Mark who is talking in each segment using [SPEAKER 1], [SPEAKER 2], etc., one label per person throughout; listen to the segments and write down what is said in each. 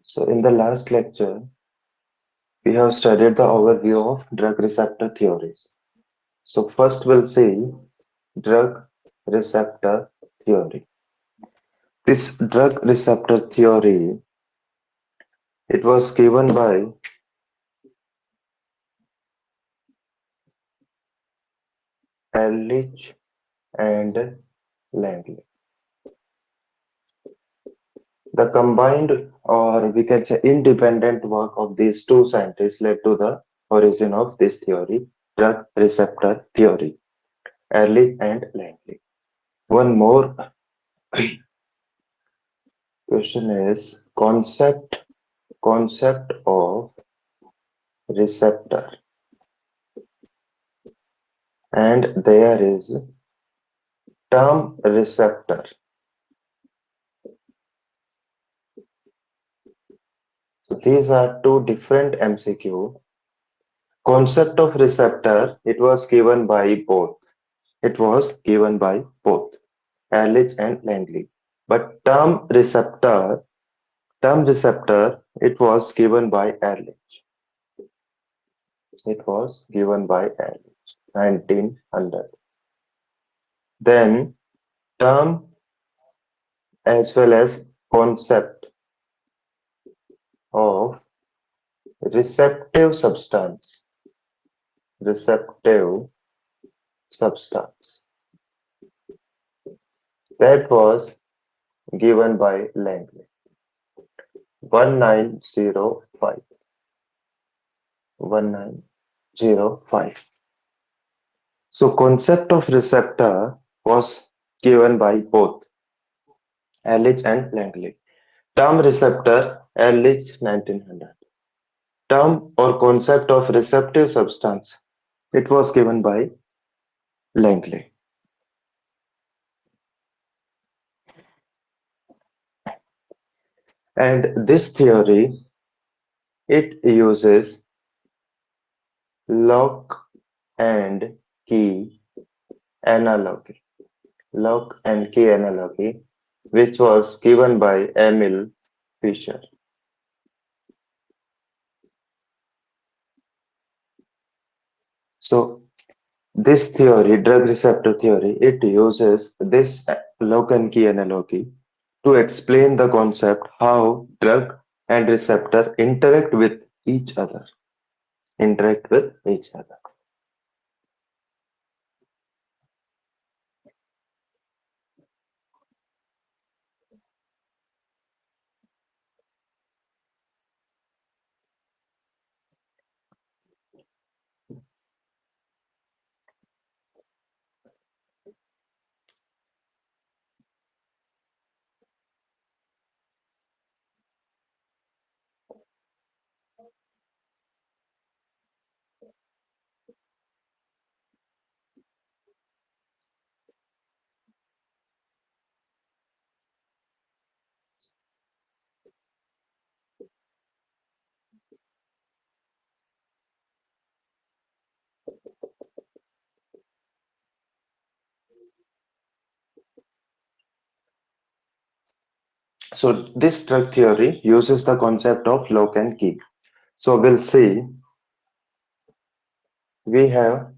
[SPEAKER 1] So in the last lecture, we have studied the overview of drug receptor theories. So first we'll see drug receptor theory. This drug receptor theory, it was given by Ehrlich and Langley. The combined, or we can say independent work of these two scientists led to the origin of this theory, drug receptor theory, Ehrlich and Langley. One more question is concept of receptor, and there is term receptor. So these are two different MCQ. Concept of receptor, it was given by both. It was given by both Ehrlich and Langley. But term receptor, it was given by Ehrlich. It was given by Ehrlich, 1900. Then term as well as concept of receptive substance. Receptive substance. That was given by Langley. 1905. 1905. So concept of receptor was given by both Ehrlich and Langley. Term receptor, Ehrlich 1900. Term or concept of receptive substance, it was given by Langley. And this theory, it uses lock and key analogy. Lock and key analogy, which was given by Emil Fischer. So this theory, drug receptor theory, it uses this lock and key analogy to explain the concept how drug and receptor interact with each other. Interact with each other. So this drug theory uses the concept of lock and key. So we'll see we have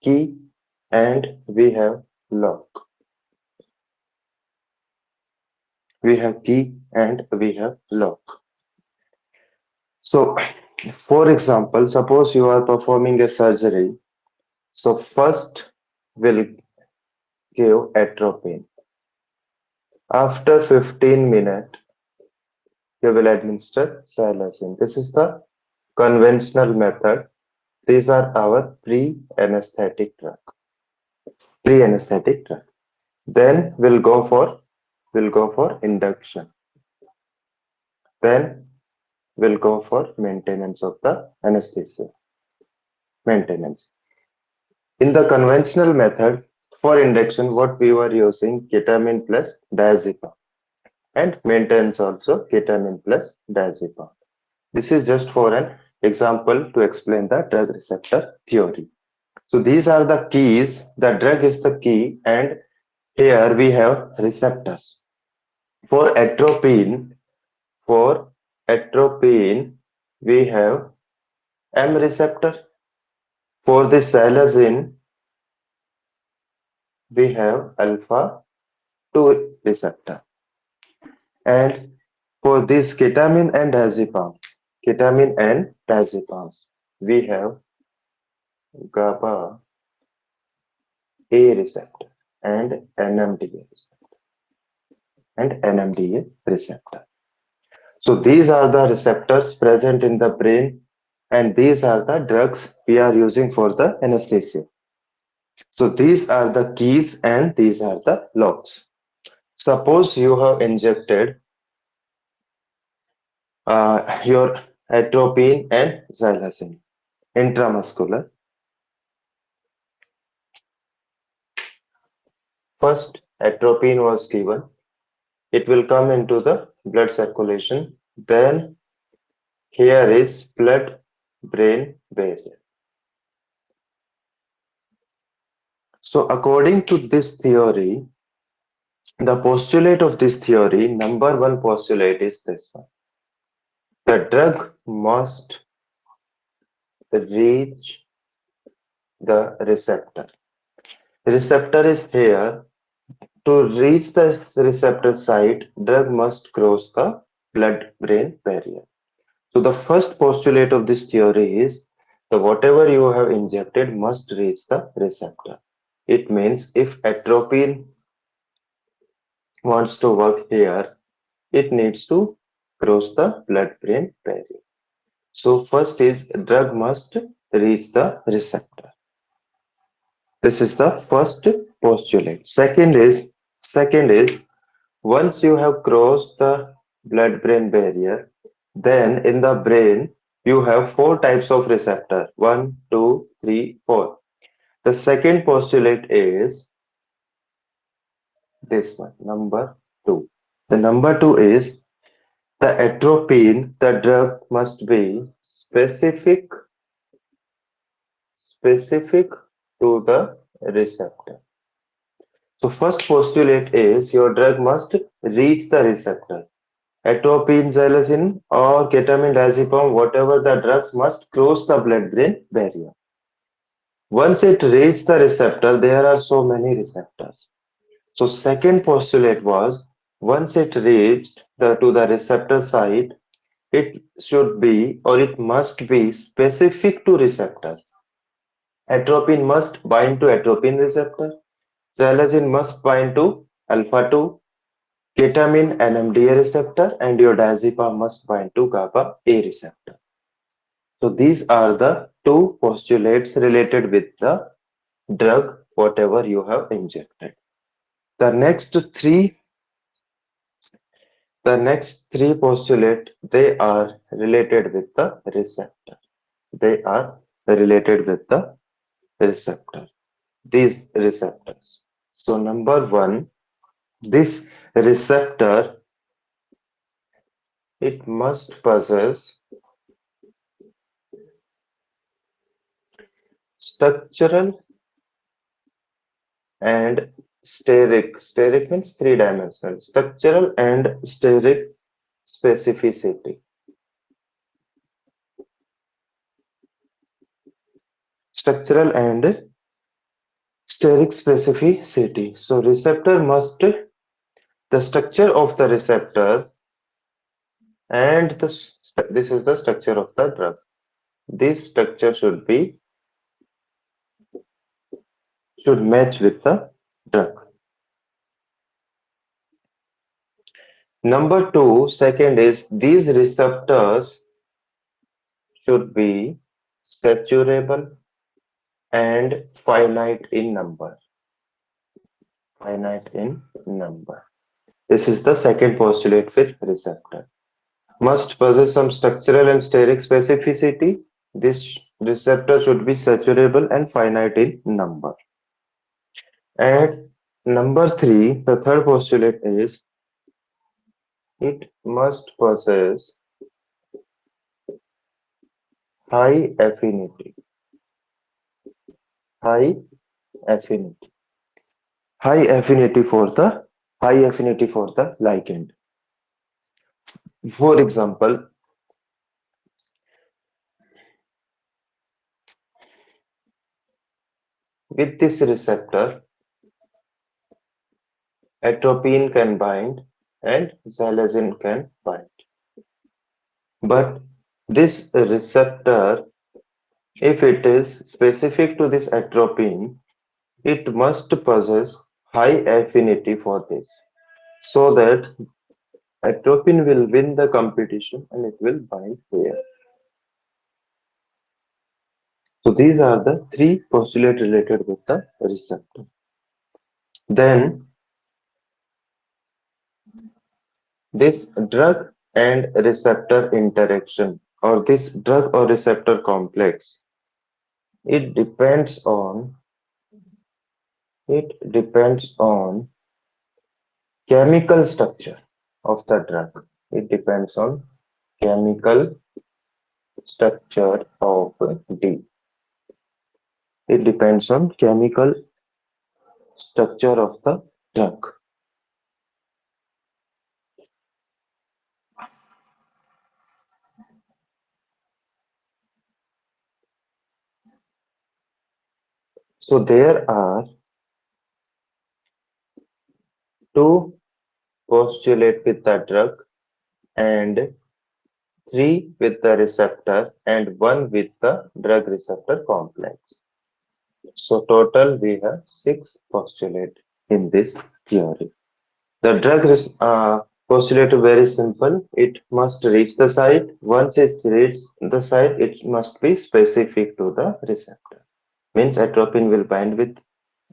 [SPEAKER 1] key and we have lock. We have key and we have lock. So for example, suppose you are performing a surgery. So first we'll give atropine. After 15 minutes, you will administer psilocin. This is the conventional method. These are our pre-anesthetic drug. Pre-anesthetic drug. Then we'll go for induction. Then we'll go for maintenance of the anesthesia. Maintenance. In the conventional method, for induction, what we were using ketamine plus diazepam, and maintenance also ketamine plus diazepam. This is just for an Example to explain the drug receptor theory. So these are the keys. The drug is the key, and here we have receptors. For atropine, for atropine, we have M receptor. For the psilocin, we have alpha 2 receptor. And for this ketamine and diazepam, we have GABA A receptor and NMDA receptor and NMDA receptor. So these are the receptors present in the brain, and these are the drugs we are using for the anesthesia. So these are the keys and these are the locks. Suppose you have injected your atropine and xylazine intramuscular. First, atropine was given. It will come into the blood circulation. Then here is blood-brain barrier. So according to this theory, the postulate of this theory, number one postulate is this one. The drug must reach the receptor. Receptor is here. To reach the receptor site, drug must cross the blood-brain barrier. So the first postulate of this theory is that whatever you have injected must reach the receptor. It means if atropine wants to work here, it needs to cross the blood-brain barrier. So first is drug must reach the receptor. This is the first postulate. Second is once you have crossed the blood-brain barrier, then in the brain you have four types of receptor. One, two, three, four. The second postulate is this one, number two. The number two is the atropine, the drug must be specific to the receptor. So first postulate is your drug must reach the receptor. Atropine, xylazine, or ketamine, diazepam, whatever the drugs must cross the blood-brain barrier. Once it reaches the receptor, there are so many receptors. So second postulate was once it reached to the receptor site, it should be or it must be specific to receptor. Atropine must bind to atropine receptor. Xylazine must bind to alpha 2. Ketamine NMDA receptor and your diazepam must bind to GABA A receptor. So these are the two postulates related with the drug whatever you have injected. The next three postulate they are related with the receptor. They are related with the receptor. These receptors. So number one, this receptor it must possess structural and steric. Steric means three-dimensional. Structural and steric specificity. Structural and steric specificity. So receptor must, the structure of the receptor and this is the structure of the drug. This structure should match with the drug. Number two, second is these receptors should be saturable and finite in number. Finite in number. This is the second postulate with receptor. Must possess some structural and steric specificity. This receptor should be saturable and finite in number. And number three, the third postulate is it must possess high affinity, high affinity, high affinity for the ligand. For example, with this receptor, atropine can bind and xylazine can bind. But this receptor, if it is specific to this atropine, it must possess high affinity for this so that atropine will win the competition and it will bind here. So these are the three postulates related with the receptor. Then this drug and receptor interaction or this drug or receptor complex, it depends on it depends on chemical structure of the drug. It depends on chemical structure of D. It depends on chemical structure of the drug. So there are two postulates with the drug and three with the receptor and one with the drug receptor complex. So total we have six postulates in this theory. The postulate is very simple. It must reach the site. Once it reaches the site, it must be specific to the receptor. Means atropine will bind with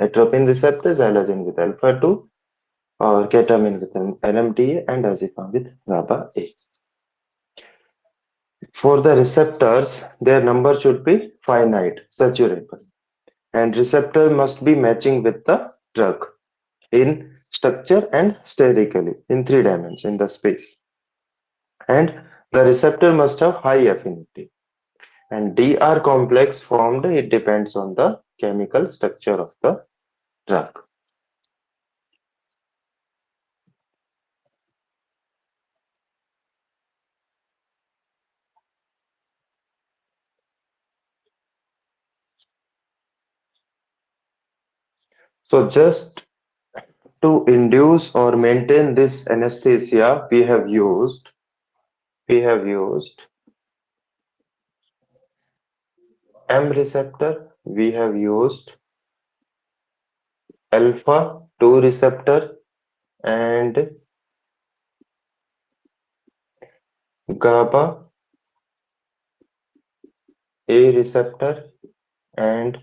[SPEAKER 1] atropine receptor, xylazine with alpha 2, or ketamine with NMDA, and azipam with GABA A. For the receptors, their number should be finite, saturable, and receptor must be matching with the drug in structure and sterically in three dimensions in the space. And the receptor must have high affinity. And DR complex formed, it depends on the chemical structure of the drug. So just to induce or maintain this anesthesia, we have used M receptor, we have used alpha 2 receptor and GABA A receptor and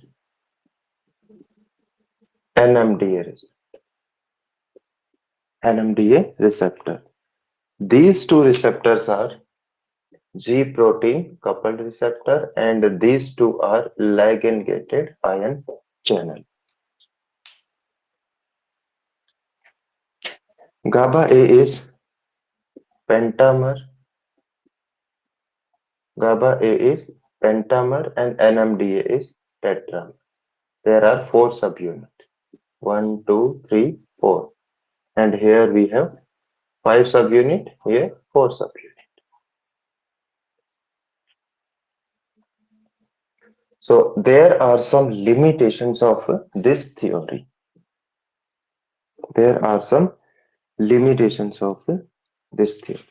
[SPEAKER 1] NMDA receptor. These two receptors are G protein coupled receptor and these two are ligand gated ion channel. GABA A is pentamer, GABA A is pentamer and NMDA is tetramer. There are four subunits. 1, 2, 3, 4. And here we have 5 subunit, here 4 subunit. So there are some limitations of this theory. There are some limitations of this theory.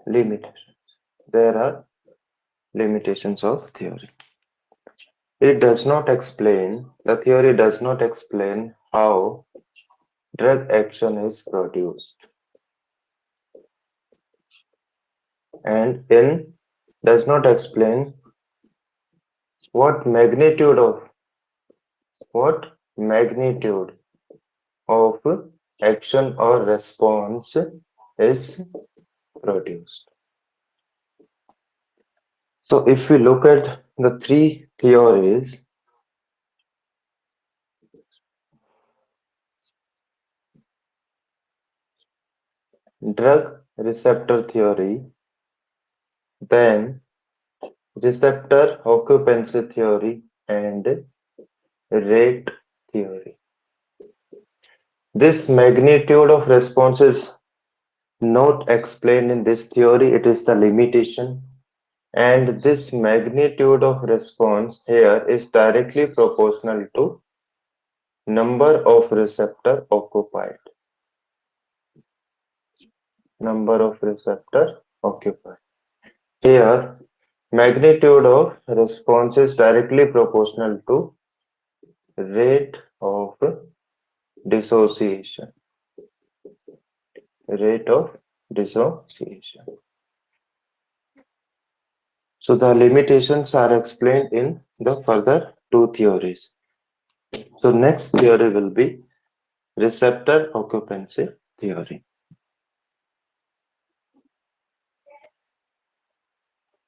[SPEAKER 1] Limitations. There are limitations of theory. The theory does not explain how drug action is produced and in does not explain what magnitude of what magnitude of action or response is produced. So if we look at the three theories, drug receptor theory, then receptor occupancy theory, and rate theory. This magnitude of response is not explained in this theory, it is the limitation. And this magnitude of response here is directly proportional to number of receptor occupied. Number of receptor occupied. Here, magnitude of response is directly proportional to rate of dissociation. Rate of dissociation. So the limitations are explained in the further two theories. So next theory will be receptor occupancy theory.